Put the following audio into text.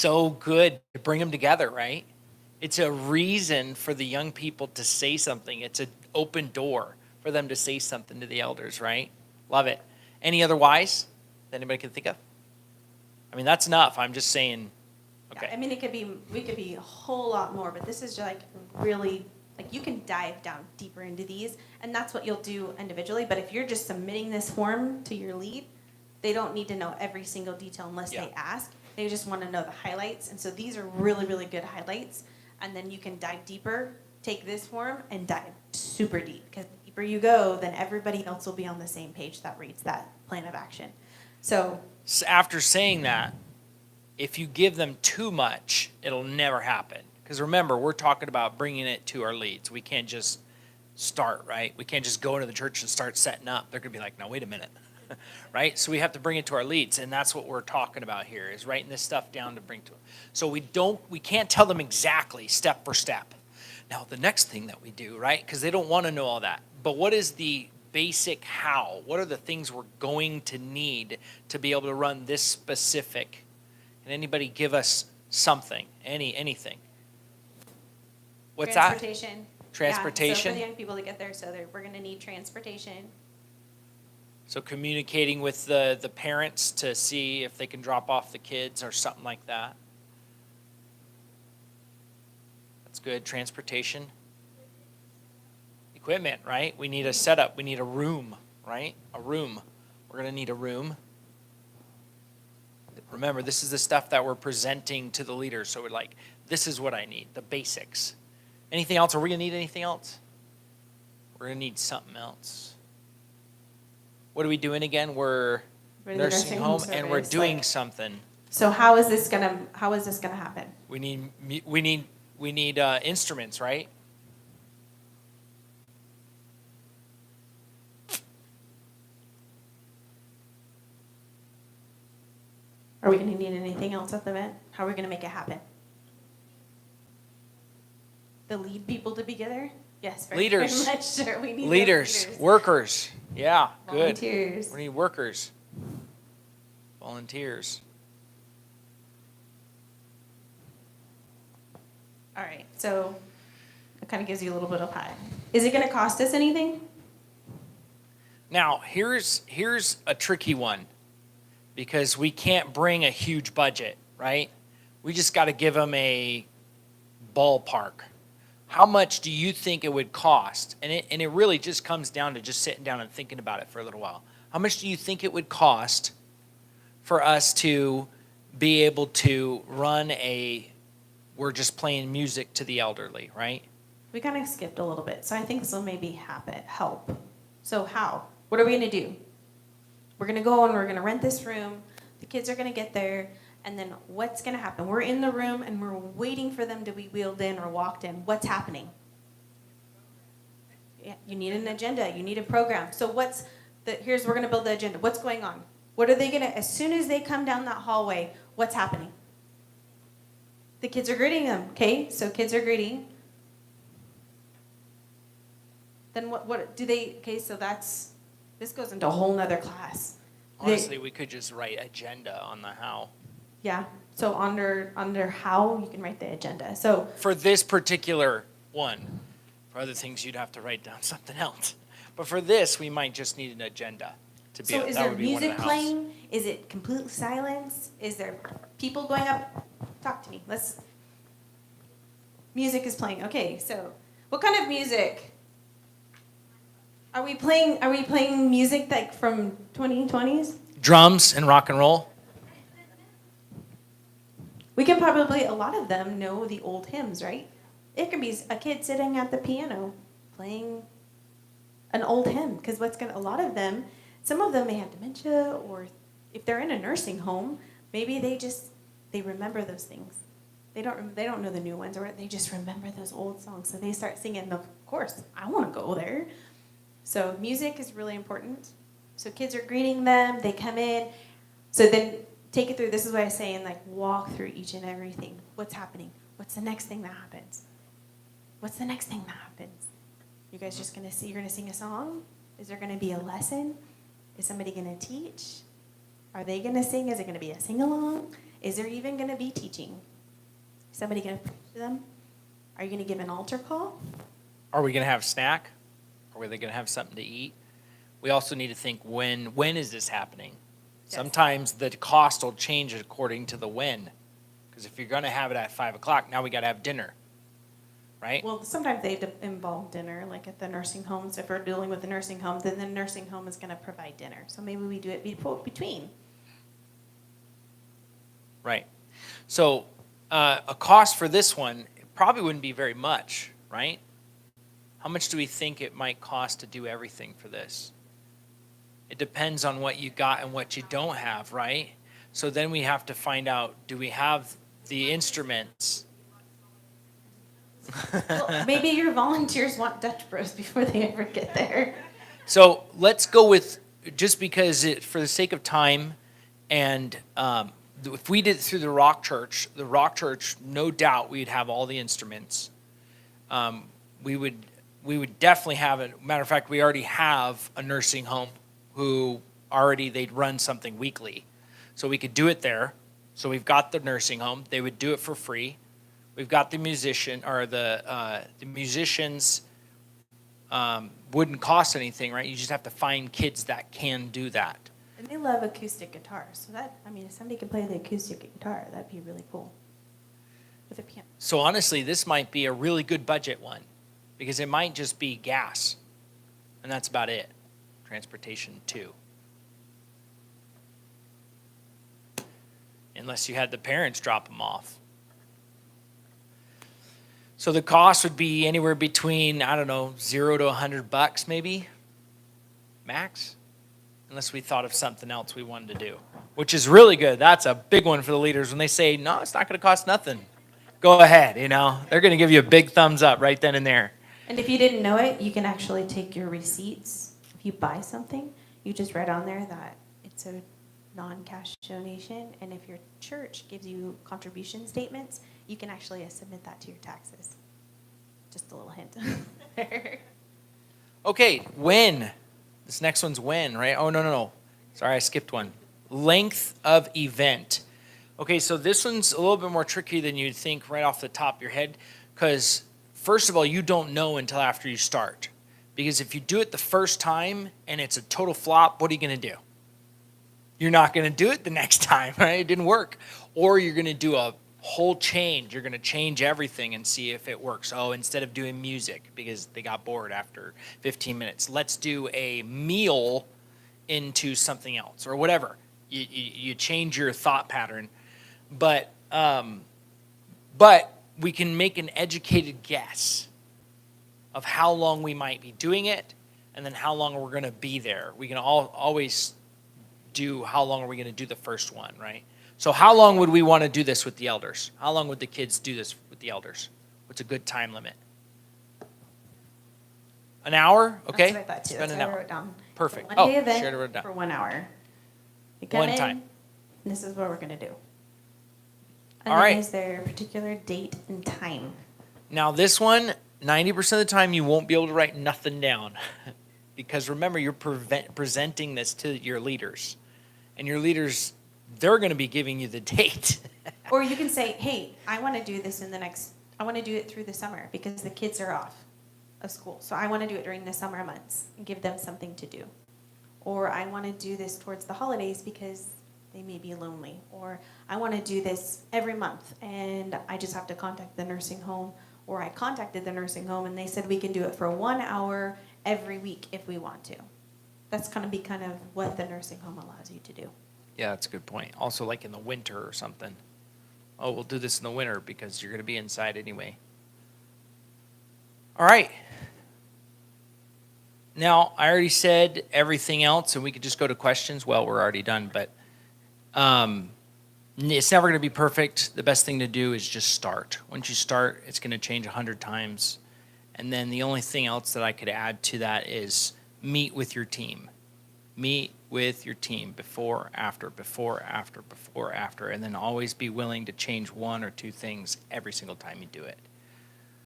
so good to bring them together, right? It's a reason for the young people to say something. It's an open door for them to say something to the elders, right? Love it. Any other whys that anybody can think of? I mean, that's enough. I'm just saying, okay. Yeah, I mean, we could be a whole lot more, but this is just like really, like you can dive down deeper into these, and that's what you'll do individually. But if you're just submitting this form to your lead, they don't need to know every single detail unless they ask. They just want to know the highlights. And so these are really, really good highlights. And then you can dive deeper, take this form, and dive super deep. Because the deeper you go, then everybody else will be on the same page that reads that plan of action. So after saying that, if you give them too much, it'll never happen. Because remember, we're talking about bringing it to our leads. We can't just start, right? We can't just go into the church and start setting up. They're going to be like, no, wait a minute. Right? So we have to bring it to our leads, and that's what we're talking about here, is writing this stuff down to bring to them. So we can't tell them exactly step for step. Now, the next thing that we do, right? Because they don't want to know all that. But what is the basic how? What are the things we're going to need to be able to run this specific? Can anybody give us something? Anything? What's transportation. That? Transportation. Yeah, so for the young people to get there, so we're going to need transportation. So communicating with the parents to see if they can drop off the kids or something like that. That's good. Transportation. Equipment, right? We need a setup. We need a room, right? A room. We're going to need a room. Remember, this is the stuff that we're presenting to the leaders. So we're like, this is what I need, the basics. Anything else? Are we going to need anything else? We're going to need something else. What are we doing again? We're nursing home and we're doing something. So how is this gonna happen? We need instruments, right? Are we gonna need anything else at the event? How are we gonna make it happen? The lead people to be together? Yes, very much sure. We need leaders, workers. Yeah, good. Volunteers. We need workers. Volunteers. All right, so it kind of gives you a little bit of pie. Is it going to cost us anything? Now, here's a tricky one, because we can't bring a huge budget, right? We just got to give them a ballpark. How much do you think it would cost? And it really just comes down to just sitting down and thinking about it for a little while. How much do you think it would cost for us to be able to run we're just playing music to the elderly, right? We kind of skipped a little bit, so I think this will maybe help. So how? What are we going to do? We're going to go and we're going to rent this room. The kids are going to get there. And then what's going to happen? We're in the room and we're waiting for them to be wheeled in or walked in. What's happening? Yeah, you need an agenda. You need a program. So we're going to build the agenda. What's going on? What are they going to, as soon as they come down that hallway, what's happening? The kids are greeting them, okay? So kids are greeting. Then what do they, okay, so this goes into a whole nother class. Honestly, we could just write agenda on the how. Yeah, so under how, you can write the agenda. So for this particular one, for other things you'd have to write down something else. But for this, we might just need an agenda to be. So is there music playing? Is it complete silence? Is there people going up? Talk to me. Music is playing. Okay, so what kind of music? Are we playing music like from 2020s? Drums and rock and roll. We can probably, a lot of them know the old hymns, right? It could be a kid sitting at the piano playing an old hymn, because a lot of them, some of them may have dementia, or if they're in a nursing home, maybe they remember those things. They don't know the new ones, or they just remember those old songs. So they start singing, of course, I want to go there. So music is really important. So kids are greeting them, they come in. So then take it through. This is what I say, and like walk through each and everything. What's happening? What's the next thing that happens? What's the next thing that happens? You guys just you're gonna sing a song? Is there gonna be a lesson? Is somebody gonna teach? Are they gonna sing? Is it gonna be a sing-along? Is there even going to be teaching? Is somebody going to preach to them? Are you going to give an altar call? Are we going to have snack? Are they going to have something to eat? We also need to think, when is this happening? Yes. Sometimes the cost will change according to the when. Because if you're going to have it at 5 o'clock, now we got to have dinner, right? Well, sometimes they involve dinner, like at the nursing homes. If we're dealing with the nursing home, then the nursing home is going to provide dinner. So maybe we do it between. Right. So a cost for this one, it probably wouldn't be very much, right? How much do we think it might cost to do everything for this? It depends on what you got and what you don't have, right? So then we have to find out, do we have the instruments? Well, maybe your volunteers want Dutch Bros before they ever get there. So let's go with, just because for the sake of time, and if we did it through the Rock Church, no doubt we'd have all the instruments. We would definitely have it. Matter of fact, we already have a nursing home who they'd run something weekly. So we could do it there. So we've got the nursing home. They would do it for free. We've got the musicians wouldn't cost anything, right? You just have to find kids that can do that. And they love acoustic guitars. So if somebody could play the acoustic guitar, that'd be really cool. With a piano. So honestly, this might be a really good budget one, because it might just be gas, and that's about it. Transportation too. Unless you had the parents drop them off. So the cost would be anywhere between, I don't know, $0 to $100 maybe, max. Unless we thought of something else we wanted to do, which is really good. That's a big one for the leaders. When they say, no, it's not going to cost nothing, go ahead, They're going to give you a big thumbs up right then and there. And if you didn't know it, you can actually take your receipts. If you buy something, you just write on there that it's a non-cash donation. And if your church gives you contribution statements, you can actually submit that to your taxes. Just a little hint. Okay, when? This next one's when, right? Oh, no. Sorry, I skipped one. Length of event. Okay, so this one's a little bit more tricky than you'd think right off the top of your head, because first of all, you don't know until after you start. Because if you do it the first time and it's a total flop, what are you going to do? You're not going to do it the next time, right? It didn't work. Or you're going to do a whole change. You're going to change everything and see if it works. Oh, instead of doing music, because they got bored after 15 minutes, let's do a meal into something else or whatever. You change your thought pattern. But we can make an educated guess of how long we might be doing it, and then how long we're going to be there. We can always do how long are we going to do the first one, right? So how long would we want to do this with the elders? How long would the kids do this with the elders? What's a good time limit? An hour? Okay. That's what I thought too. Spend That's an what I hour. wrote down. Perfect. One day Oh, event shared it down. for 1 hour. You come One in, time. and this is what we're going to do. And All then right. is there a particular date and time? Now this one, 90% of the time you won't be able to write nothing down. Because remember, you're presenting this to your leaders. And your leaders, they're going to be giving you the date. Or you can say, hey, I want to do this I want to do it through the summer because the kids are off of school. So I want to do it during the summer months and give them something to do. Or I want to do this towards the holidays because they may be lonely. Or I want to do this every month and I just have to contact the nursing home. Or I contacted the nursing home and they said we can do it for 1 hour every week if we want to. That's going to be kind of what the nursing home allows you to do. Yeah, that's a good point. Also, like in the winter or something. Oh, we'll do this in the winter because you're going to be inside anyway. All right. Now, I already said everything else, and we could just go to questions. Well, we're already done, but it's never going to be perfect. The best thing to do is just start. Once you start, it's going to change 100 times. And then the only thing else that I could add to that is meet with your team. Meet with your team before, after, and then always be willing to change one or two things every single time you do it.